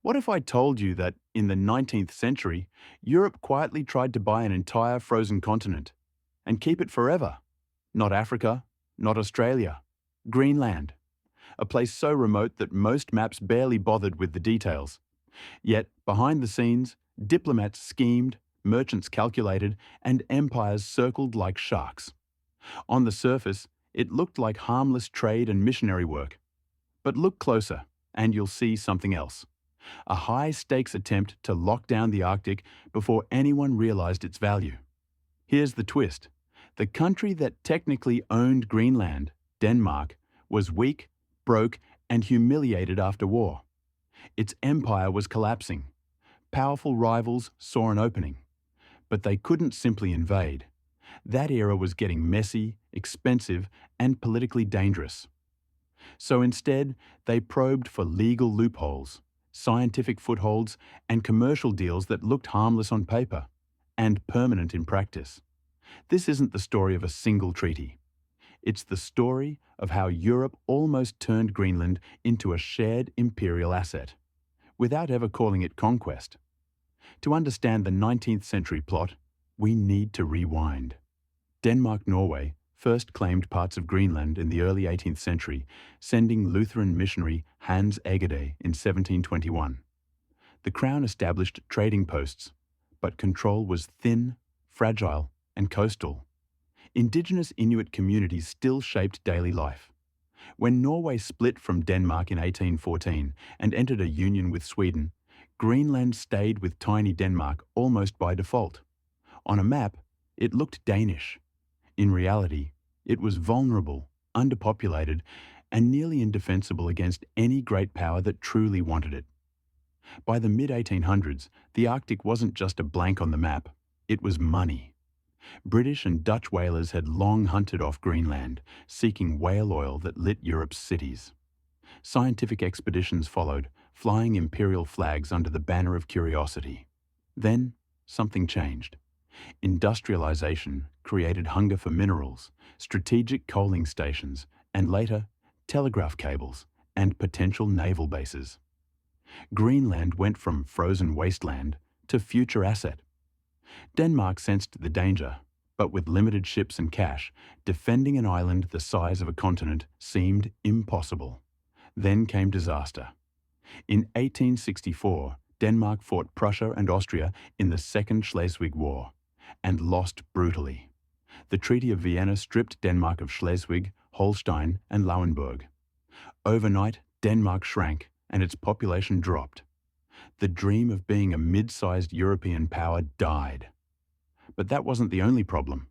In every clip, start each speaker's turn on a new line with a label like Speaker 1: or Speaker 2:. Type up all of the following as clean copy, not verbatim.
Speaker 1: What if I told you that in the 19th century, Europe quietly tried to buy an entire frozen continent and keep it forever? Not Africa, not Australia, Greenland, a place so remote that most maps barely bothered with the details. Yet, behind the scenes, diplomats schemed, merchants calculated, and empires circled like sharks. On the surface, it looked like harmless trade and missionary work. But look closer, and you'll see something else. A high-stakes attempt to lock down the Arctic before anyone realized its value. Here's the twist. The country that technically owned Greenland, Denmark, was weak, broke, and humiliated after war. Its empire was collapsing. Powerful rivals saw an opening. But they couldn't simply invade. That era was getting messy, expensive, and politically dangerous. So instead, they probed for legal loopholes, scientific footholds, and commercial deals that looked harmless on paper and permanent in practice. This isn't the story of a single treaty. It's the story of how Europe almost turned Greenland into a shared imperial asset, without ever calling it conquest. To understand the 19th century plot, we need to rewind. Denmark-Norway first claimed parts of Greenland in the early 18th century, sending Lutheran missionary Hans Egede in 1721. The Crown established trading posts, but control was thin, fragile, and coastal. Indigenous Inuit communities still shaped daily life. When Norway split from Denmark in 1814 and entered a union with Sweden, Greenland stayed with tiny Denmark almost by default. On a map, it looked Danish. In reality, it was vulnerable, underpopulated, and nearly indefensible against any great power that truly wanted it. By the mid-1800s, the Arctic wasn't just a blank on the map, it was money. British and Dutch whalers had long hunted off Greenland, seeking whale oil that lit Europe's cities. Scientific expeditions followed, flying imperial flags under the banner of curiosity. Then, something changed. Industrialization created hunger for minerals, strategic coaling stations, and later, telegraph cables and potential naval bases. Greenland went from frozen wasteland to future asset. Denmark sensed the danger, but with limited ships and cash, defending an island the size of a continent seemed impossible. Then came disaster. In 1864, Denmark fought Prussia and Austria in the Second Schleswig War, and lost brutally. The Treaty of Vienna stripped Denmark of Schleswig, Holstein, and Lauenburg. Overnight, Denmark shrank, and its population dropped. The dream of being a mid-sized European power died. But that wasn't the only problem.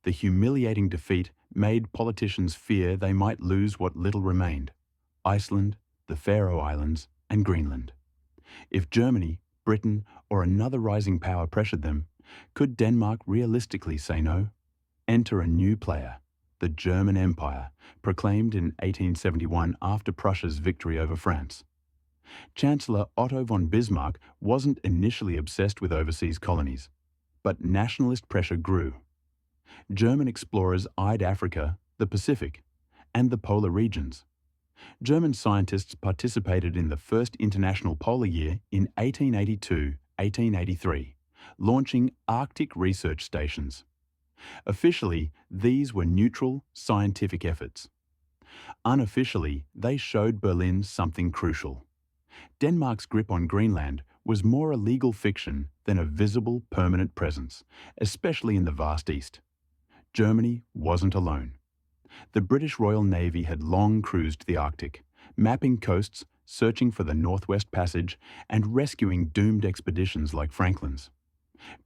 Speaker 1: The humiliating defeat made politicians fear they might lose what little remained: Iceland, the Faroe Islands, and Greenland. If Germany, Britain, or another rising power pressured them, could Denmark realistically say no? Enter a new player, the German Empire, proclaimed in 1871 after Prussia's victory over France. Chancellor Otto von Bismarck wasn't initially obsessed with overseas colonies, but nationalist pressure grew. German explorers eyed Africa, the Pacific, and the polar regions. German scientists participated in the first International Polar Year in 1882-1883, launching Arctic research stations. Officially, these were neutral, scientific efforts. Unofficially, they showed Berlin something crucial. Denmark's grip on Greenland was more a legal fiction than a visible, permanent presence, especially in the vast East. Germany wasn't alone. The British Royal Navy had long cruised the Arctic, mapping coasts, searching for the Northwest Passage, and rescuing doomed expeditions like Franklin's.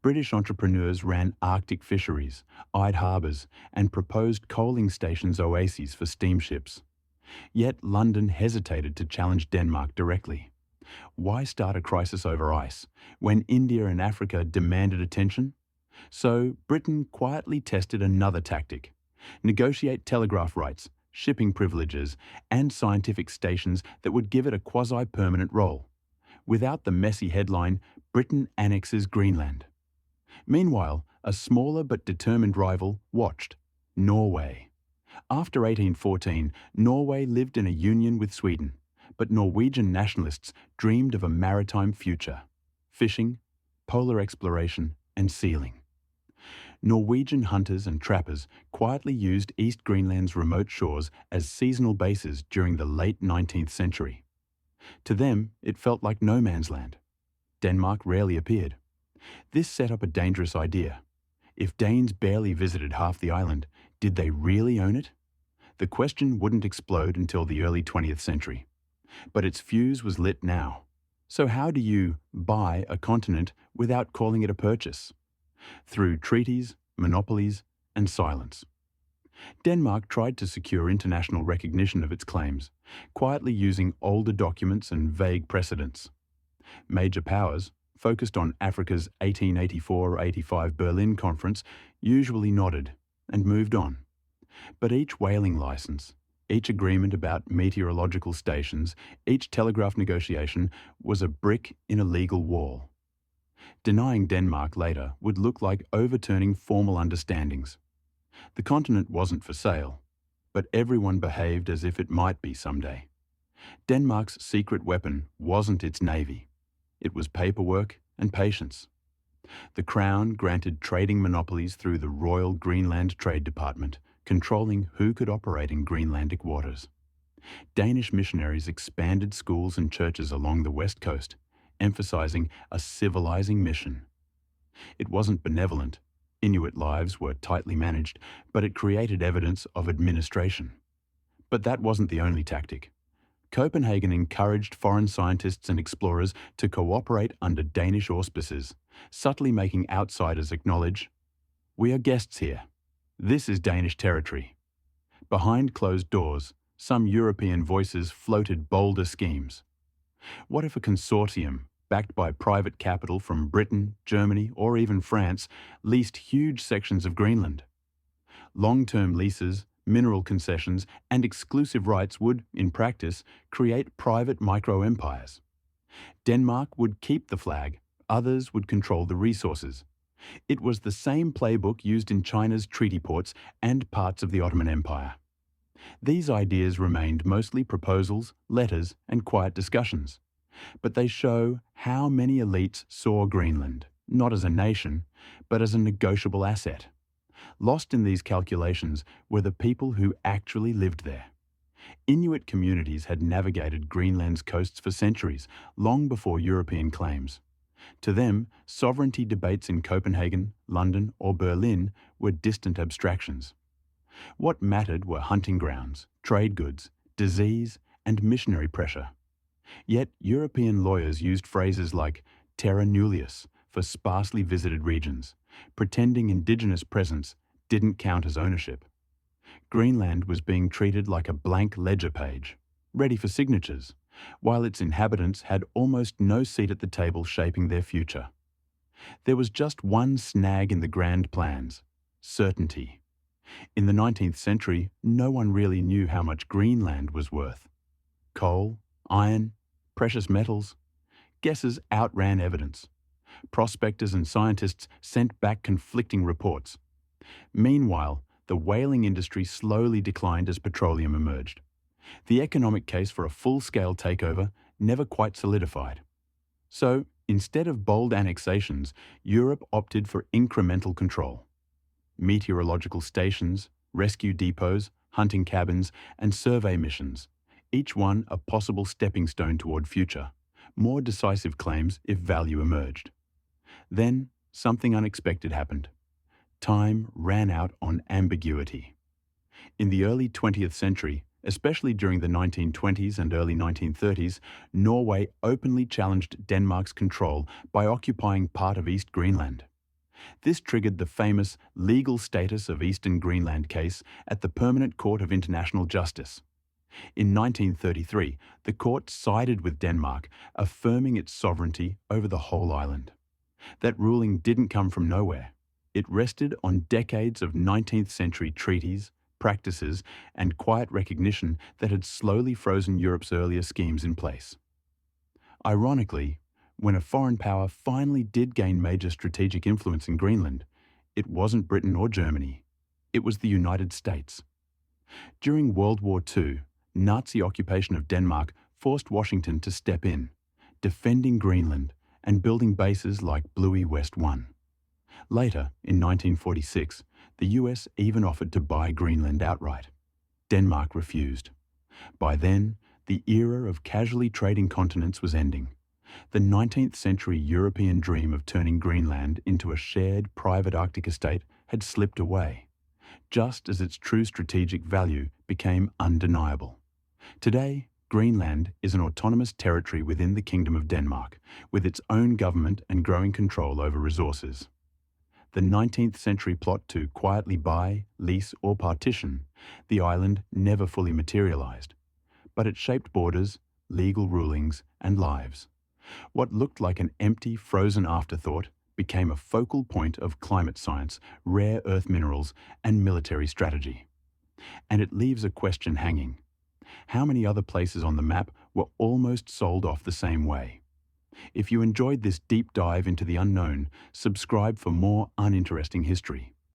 Speaker 1: British entrepreneurs ran Arctic fisheries, eyed harbours, and proposed coaling stations oases for steamships. Yet London hesitated to challenge Denmark directly. Why start a crisis over ice when India and Africa demanded attention? So Britain quietly tested another tactic: negotiate telegraph rights, shipping privileges, and scientific stations that would give it a quasi-permanent role. Without the messy headline, Britain annexes Greenland. Meanwhile, a smaller but determined rival watched: Norway. After 1814, Norway lived in a union with Sweden, But Norwegian nationalists dreamed of a maritime future: fishing, polar exploration, and sealing. Norwegian hunters and trappers quietly used East Greenland's remote shores as seasonal bases during the late 19th century. To them, it felt like no man's land. Denmark rarely appeared. This set up a dangerous idea. If Danes barely visited half the island, did they really own it? The question wouldn't explode until the early 20th century. But its fuse was lit now. So how do you buy a continent without calling it a purchase? Through treaties, monopolies, and silence. Denmark tried to secure international recognition of its claims, quietly using older documents and vague precedents. Major powers, focused on Africa's 1884-85 Berlin Conference, usually nodded and moved on. But each whaling license, each agreement about meteorological stations, each telegraph negotiation was a brick in a legal wall. Denying Denmark later would look like overturning formal understandings. The continent wasn't for sale, but everyone behaved as if it might be someday. Denmark's secret weapon wasn't its navy. It was paperwork and patience. The Crown granted trading monopolies through the Royal Greenland Trade Department, controlling who could operate in Greenlandic waters. Danish missionaries expanded schools and churches along the west coast, emphasizing a civilizing mission. It wasn't benevolent. Inuit lives were tightly managed, but it created evidence of administration. But that wasn't the only tactic. Copenhagen encouraged foreign scientists and explorers to cooperate under Danish auspices, subtly making outsiders acknowledge, "We are guests here. This is Danish territory." Behind closed doors, some European voices floated bolder schemes. What if a consortium, backed by private capital from Britain, Germany, or even France, leased huge sections of Greenland? Long-term leases, mineral concessions, and exclusive rights would, in practice, create private micro-empires. Denmark would keep the flag, others would control the resources. It was the same playbook used in China's treaty ports and parts of the Ottoman Empire. These ideas remained mostly proposals, letters, and quiet discussions. But they show how many elites saw Greenland, not as a nation, but as a negotiable asset. Lost in these calculations were the people who actually lived there. Inuit communities had navigated Greenland's coasts for centuries, long before European claims. To them, sovereignty debates in Copenhagen, London, or Berlin were distant abstractions. What mattered were hunting grounds, trade goods, disease, and missionary pressure. Yet European lawyers used phrases like terra nullius for sparsely visited regions, pretending indigenous presence didn't count as ownership. Greenland was being treated like a blank ledger page, ready for signatures, while its inhabitants had almost no seat at the table shaping their future. There was just one snag in the grand plans: certainty. In the 19th century, no one really knew how much Greenland was worth. Coal, iron, precious metals. Guesses outran evidence. Prospectors and scientists sent back conflicting reports. Meanwhile, the whaling industry slowly declined as petroleum emerged. The economic case for a full-scale takeover never quite solidified. So, instead of bold annexations, Europe opted for incremental control. Meteorological stations, rescue depots, hunting cabins, and survey missions, each one a possible stepping stone toward future, more decisive claims if value emerged. Then, something unexpected happened. Time ran out on ambiguity. In the early 20th century, especially during the 1920s and early 1930s, Norway openly challenged Denmark's control by occupying part of East Greenland. This triggered the famous legal status of Eastern Greenland case at the Permanent Court of International Justice. In 1933, the court sided with Denmark, affirming its sovereignty over the whole island. That ruling didn't come from nowhere. It rested on decades of 19th century treaties, practices, and quiet recognition that had slowly frozen Europe's earlier schemes in place. Ironically, when a foreign power finally did gain major strategic influence in Greenland, it wasn't Britain or Germany. It was the United States. During World War II, Nazi occupation of Denmark forced Washington to step in, defending Greenland and building bases like Bluey West 1. Later, in 1946, the US even offered to buy Greenland outright. Denmark refused. By then, the era of casually trading continents was ending. The 19th century European dream of turning Greenland into a shared private Arctic estate had slipped away, just as its true strategic value became undeniable. Today, Greenland is an autonomous territory within the Kingdom of Denmark, with its own government and growing control over resources. The 19th century plot to quietly buy, lease, or partition the island never fully materialized, but it shaped borders, legal rulings, and lives. What looked like an empty, frozen afterthought became a focal point of climate science, rare earth minerals, and military strategy. And it leaves a question hanging. How many other places on the map were almost sold off the same way? If you enjoyed this deep dive into the unknown, subscribe for more uninteresting history.